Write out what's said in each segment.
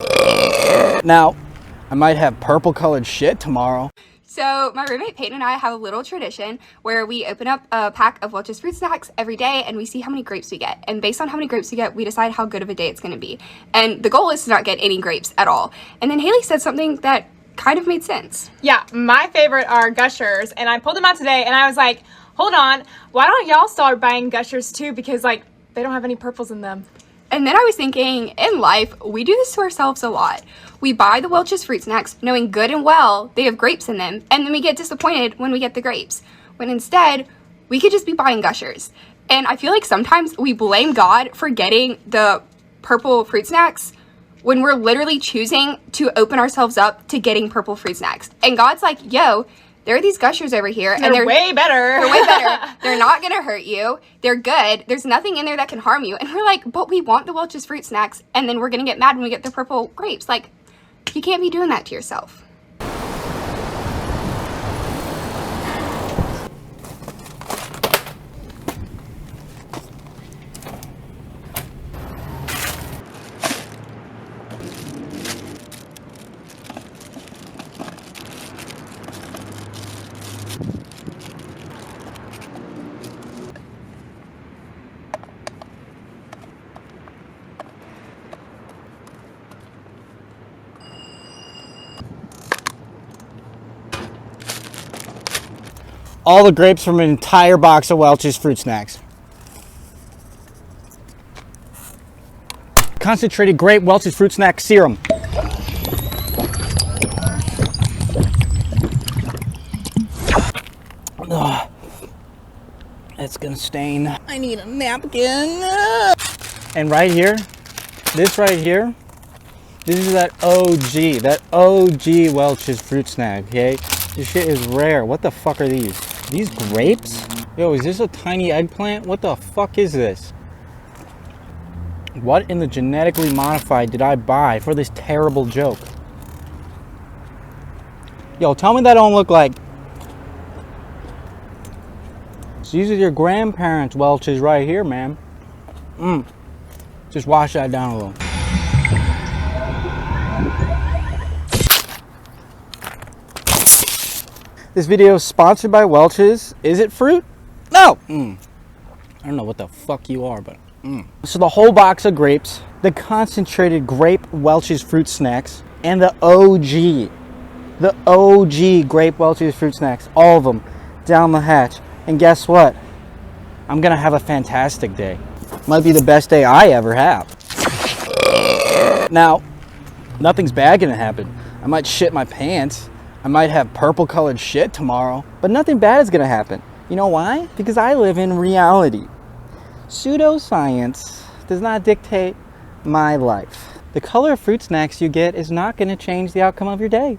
Now, I might have purple colored shit tomorrow. So my roommate Peyton and I have a little tradition where we open up a pack of Welch's fruit snacks every day and we see how many grapes we get. And based on how many grapes we get, we decide how good of a day it's going to be. And the goal is to not get any grapes at all. And then Haley said something that kind of made sense. Yeah, my favorite are Gushers, and I pulled them out today and I was like, hold on, why don't y'all start buying Gushers too? Because like they don't have any purples in them. And then I was thinking, in life, we do this to ourselves a lot. We buy the Welch's fruit snacks knowing good and well they have grapes in them, and then we get disappointed when we get the grapes. When instead, we could just be buying Gushers. And I feel like sometimes we blame God for getting the purple fruit snacks when we're literally choosing to open ourselves up to getting purple fruit snacks. And God's like, yo, there are these Gushers over here. And they're way better. They're way better. They're not going to hurt you. They're good. There's nothing in there that can harm you. And we're like, but we want the Welch's fruit snacks. And then we're going to get mad when we get the purple grapes. Like, you can't be doing that to yourself. All the grapes from an entire box of Welch's fruit snacks. Concentrated grape Welch's fruit snack serum. Ugh. It's gonna stain. I need a napkin. And right here, this right here, this is that OG Welch's fruit snack, okay? This shit is rare. What the fuck are these? These grapes? Yo, is this a tiny eggplant? What the fuck is this? What in the genetically modified did I buy for this terrible joke? Yo, tell me that don't look like... These are your grandparents' Welch's right here, man. Just wash that down a little. This video is sponsored by Welch's. Is it fruit? No. I don't know what the fuck you are, but So the whole box of grapes, the concentrated grape Welch's fruit snacks, and the OG grape Welch's fruit snacks, all of them down the hatch. And guess what? I'm gonna have a fantastic day. Might be the best day I ever have. Now, nothing's bad gonna happen. I might shit my pants. I might have purple colored shit tomorrow, but nothing bad is gonna happen. You know why? Because I live in reality. Pseudoscience does not dictate my life. The color of fruit snacks you get is not gonna change the outcome of your day.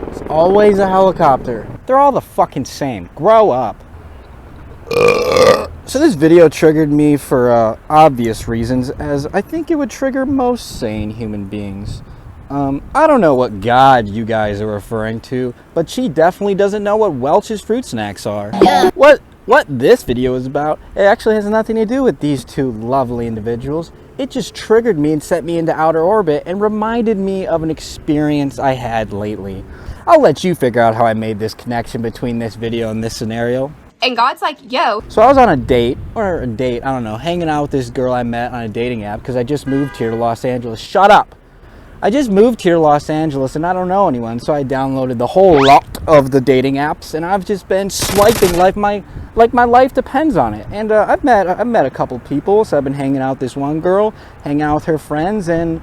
It's always a helicopter. They're all the fucking same. Grow up. So this video triggered me for obvious reasons, as I think it would trigger most sane human beings. I don't know what God you guys are referring to, but she definitely doesn't know what Welch's fruit snacks are. Yeah. What this video is about, it actually has nothing to do with these two lovely individuals. It just triggered me and set me into outer orbit and reminded me of an experience I had lately. I'll let you figure out how I made this connection between this video and this scenario. And God's like, yo. So I was on a date, I don't know, hanging out with this girl I met on a dating app because I just moved here to Los Angeles. Shut up! I just moved here to Los Angeles and I don't know anyone, so I downloaded the whole lot of the dating apps and I've just been swiping like my life depends on it. And I've met a couple people, so I've been hanging out with this one girl, hanging out with her friends, and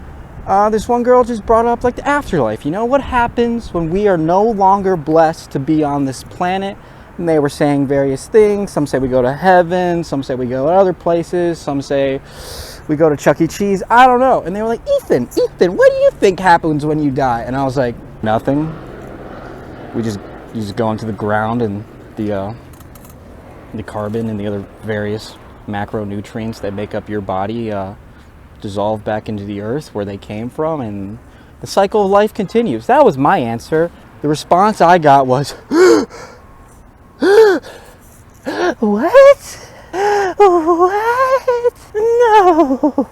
this one girl just brought up like the afterlife. You know, what happens when we are no longer blessed to be on this planet? And they were saying various things. Some say we go to heaven, some say we go to other places, some say we go to Chuck E. Cheese. I don't know. And they were like, Ethan, what do you think happens when you die? And I was like, nothing. You just go into the ground, and the carbon and the other various macronutrients that make up your body dissolve back into the earth where they came from, and the cycle of life continues. That was my answer. The response I got was, what? What? No.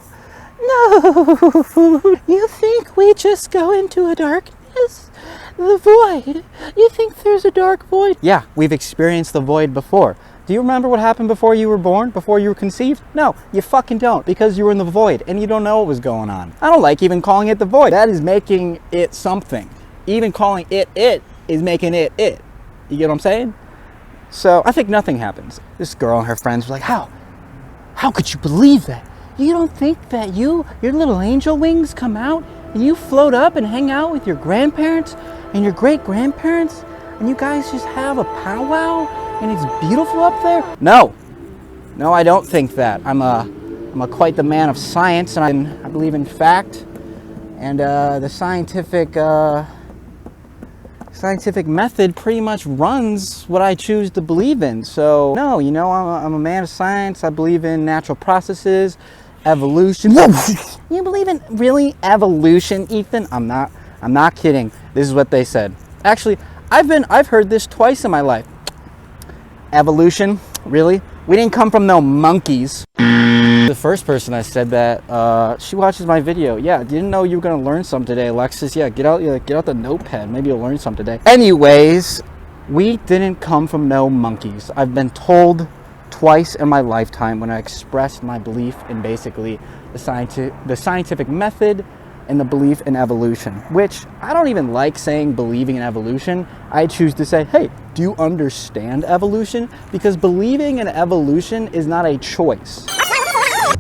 No, you think we just go into a darkness? The void. You think there's a dark void? Yeah, we've experienced the void before. Do you remember what happened before you were born? Before you were conceived? No, you fucking don't, because you were in the void and you don't know what was going on. I don't like even calling it the void. That is making it something. Even calling it is making it. You get what I'm saying? So I think nothing happens. This girl and her friends were like, how? How could you believe that? You don't think that your little angel wings come out and you float up and hang out with your grandparents and your great-grandparents and you guys just have a powwow and it's beautiful up there? No, I don't think that. I'm quite the man of science, and I believe in fact, and the scientific method pretty much runs what I choose to believe in. So no, I'm a man of science. I believe in natural processes, evolution. You believe in really evolution, Ethan? I'm not kidding. This is what they said. Actually, I've heard this twice in my life. Evolution? Really? We didn't come from no monkeys. The first person I said that, she watches my video. Yeah, didn't know you were gonna learn something today, Alexis. Yeah, get out the notepad. Maybe you'll learn something today. Anyways, we didn't come from no monkeys. I've been told twice in my lifetime when I expressed my belief in basically the scientific method and the belief in evolution, which I don't even like saying believing in evolution. I choose to say, hey, do you understand evolution? Because believing in evolution is not a choice.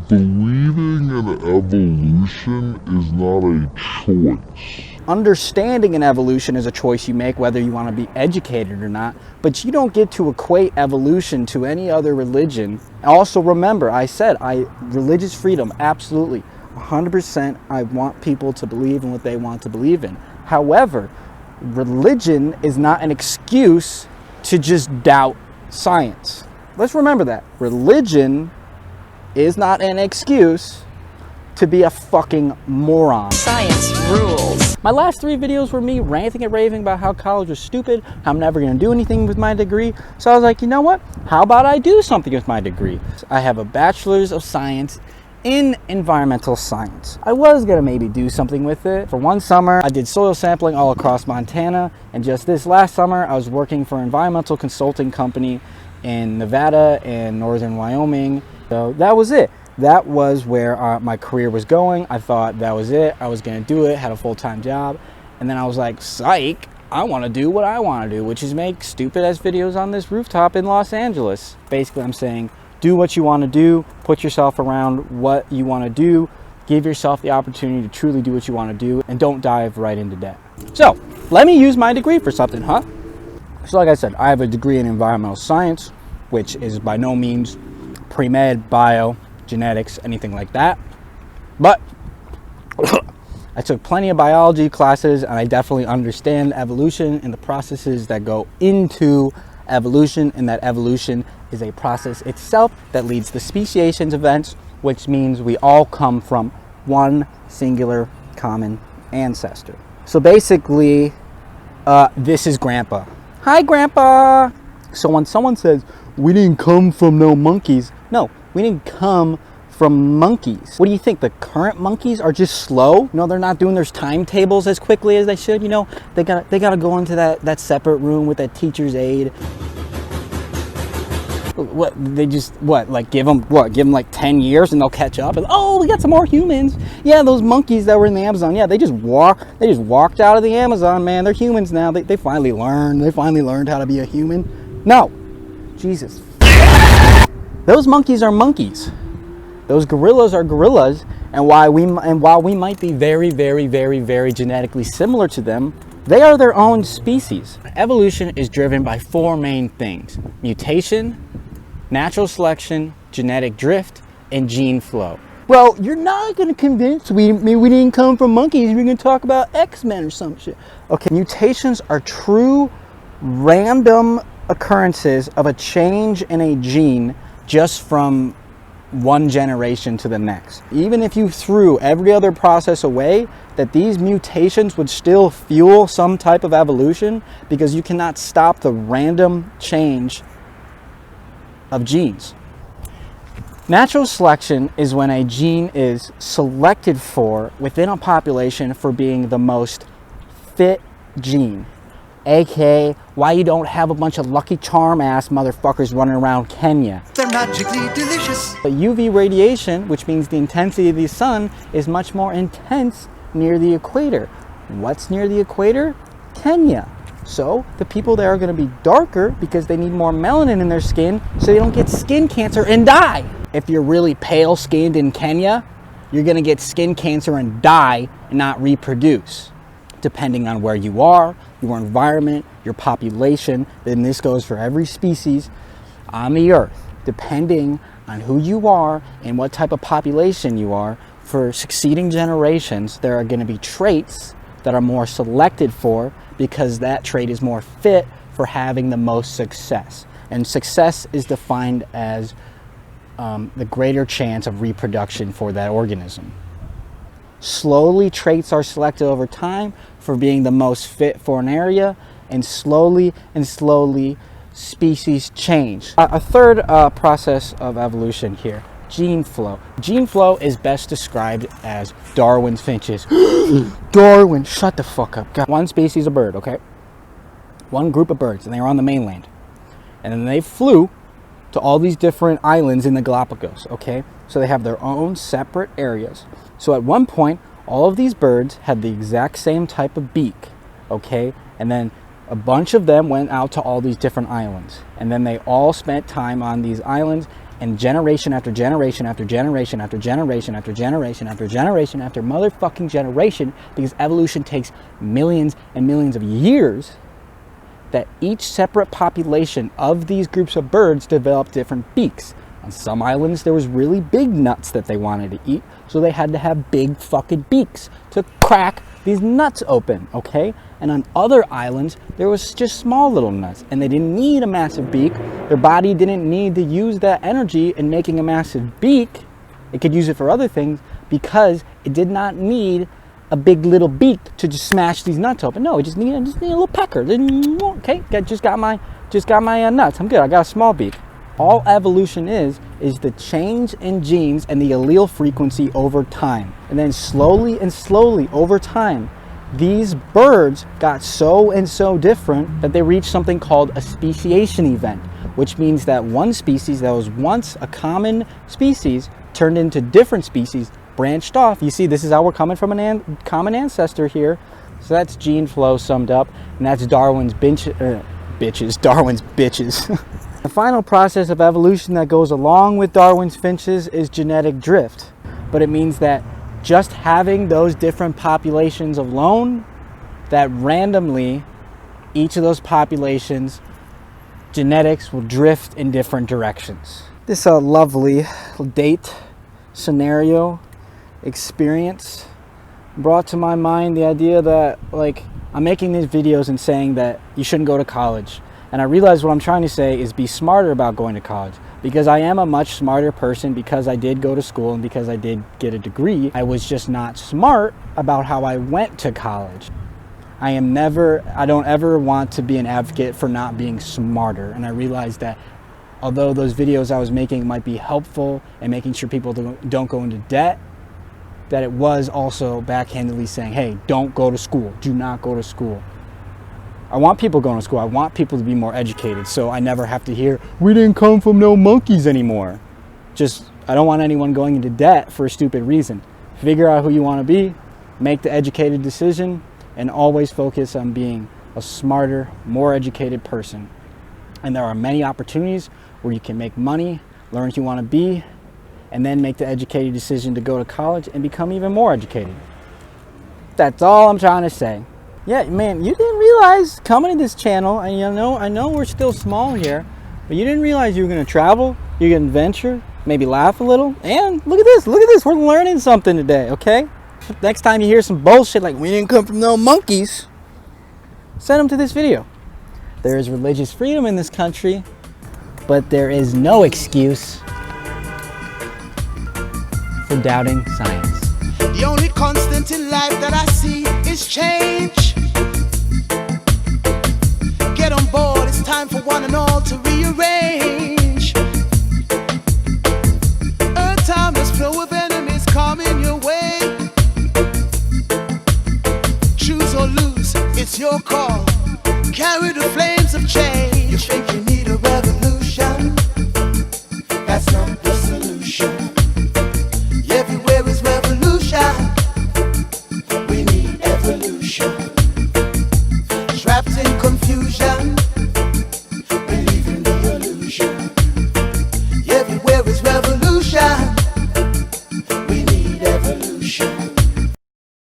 Believing in evolution is not a choice. Understanding an evolution is a choice you make, whether you want to be educated or not, but you don't get to equate evolution to any other religion. Also remember, I said, religious freedom, absolutely. 100%, I want people to believe in what they want to believe in. However, religion is not an excuse to just doubt science. Let's remember that. Religion is not an excuse to be a fucking moron. Science rules. My last 3 videos were me ranting and raving about how college was stupid, how I'm never going to do anything with my degree. So I was like, you know what? How about I do something with my degree? I have a bachelor's of science in environmental science. I was gonna maybe do something with it. For one summer, I did soil sampling all across Montana, and just this last summer, I was working for an environmental consulting company in Nevada and northern Wyoming. So that was it. That was where my career was going. I thought that was it. I was gonna do it, had a full-time job, and then I was like, psych, I wanna do what I wanna do, which is make stupid-ass videos on this rooftop in Los Angeles. Basically, I'm saying, do what you want to do, put yourself around what you want to do, give yourself the opportunity to truly do what you want to do, and don't dive right into debt. So, let me use my degree for something, huh? So like I said, I have a degree in environmental science, which is by no means pre-med, bio, genetics, anything like that. But I took plenty of biology classes, and I definitely understand evolution and the processes that go into evolution, and that evolution is a process itself that leads to speciation events, which means we all come from one singular common ancestor. So basically, this is Grandpa. Hi, Grandpa. So when someone says, we didn't come from no monkeys, no, we didn't come from monkeys. What do you think? The current monkeys are just slow? They're not doing their timetables as quickly as they should. They gotta go into that separate room with that teacher's aide. What, they just, give them like 10 years and they'll catch up, and oh, we got some more humans. Yeah, those monkeys that were in the Amazon, yeah, they just walked out of the Amazon, man. They're humans now. They finally learned how to be a human. No, Jesus. Those monkeys are monkeys. Those gorillas are gorillas, and while we might be very, very, very, very genetically similar to them, they are their own species. Evolution is driven by 4 main things: mutation, natural selection, genetic drift, and gene flow. Well, you're not going to convince me we didn't come from monkeys. We're going to talk about X-Men or some shit. Okay, mutations are true random occurrences of a change in a gene just from one generation to the next. Even if you threw every other process away, that these mutations would still fuel some type of evolution, because you cannot stop the random change of genes. Natural selection is when a gene is selected for within a population for being the most fit gene. AKA why you don't have a bunch of Lucky Charm ass motherfuckers running around Kenya. They're magically delicious. But UV radiation, which means the intensity of the sun, is much more intense near the equator. What's near the equator? Kenya. So the people there are going to be darker because they need more melanin in their skin so they don't get skin cancer and die. If you're really pale skinned in Kenya, you're going to get skin cancer and die and not reproduce. Depending on where you are, your environment, your population, then this goes for every species on the earth. Depending on who you are and what type of population you are, for succeeding generations, there are going to be traits that are more selected for because that trait is more fit for having the most success. And success is defined as the greater chance of reproduction for that organism. Slowly, traits are selected over time for being the most fit for an area, and slowly, species change. A third process of evolution here, gene flow. Gene flow is best described as Darwin's finches. Darwin, shut the fuck up. God. One species of bird, okay? One group of birds, and they were on the mainland. And then they flew to all these different islands in the Galapagos, okay? So they have their own separate areas. So at one point, all of these birds had the exact same type of beak, okay? And then a bunch of them went out to all these different islands. And then they all spent time on these islands, and generation after generation after generation after generation after generation after generation after motherfucking generation, because evolution takes millions and millions of years, that each separate population of these groups of birds developed different beaks. On some islands, there was really big nuts that they wanted to eat, so they had to have big fucking beaks to crack these nuts open, okay? And on other islands, there was just small little nuts, and they didn't need a massive beak. Their body didn't need to use that energy in making a massive beak. It could use it for other things because it did not need a big little beak to just smash these nuts open. No, it just needed a little pecker. Okay, just got my nuts. I'm good. I got a small beak. All evolution is the change in genes and the allele frequency over time. And then slowly over time, these birds got so different that they reached something called a speciation event, which means that one species that was once a common species turned into different species, branched off. You see, this is how we're coming from a common ancestor here. So that's gene flow summed up, and that's Darwin's Darwin's bitches. The final process of evolution that goes along with Darwin's finches is genetic drift. But it means that just having those different populations alone, that randomly each of those populations, genetics will drift in different directions. This is a lovely date scenario experience brought to my mind the idea that, like, I'm making these videos and saying that you shouldn't go to college. And I realize what I'm trying to say is be smarter about going to college, because I am a much smarter person because I did go to school and because I did get a degree. I was just not smart about how I went to college. I don't ever want to be an advocate for not being smarter. And I realized that although those videos I was making might be helpful in making sure people don't go into debt, that it was also backhandedly saying, hey, don't go to school. Do not go to school. I want people going to school. I want people to be more educated, so I never have to hear, we didn't come from no monkeys anymore. I don't want anyone going into debt for a stupid reason. Figure out who you want to be, make the educated decision, and always focus on being a smarter, more educated person. And there are many opportunities where you can make money, learn who you want to be, and then make the educated decision to go to college and become even more educated. That's all I'm trying to say. Yeah, man, you didn't realize coming to this channel, and I know we're still small here, but you didn't realize you were going to travel, you're going to adventure, maybe laugh a little, and look at this, we're learning something today, okay? Next time you hear some bullshit like, we didn't come from no monkeys, send them to this video. There is religious freedom in this country, but there is no excuse for doubting science. The only constant in life that I see is change. Get on board, it's time for one and all to rearrange. It's your call. Carry the flames of change. You think you need a revolution?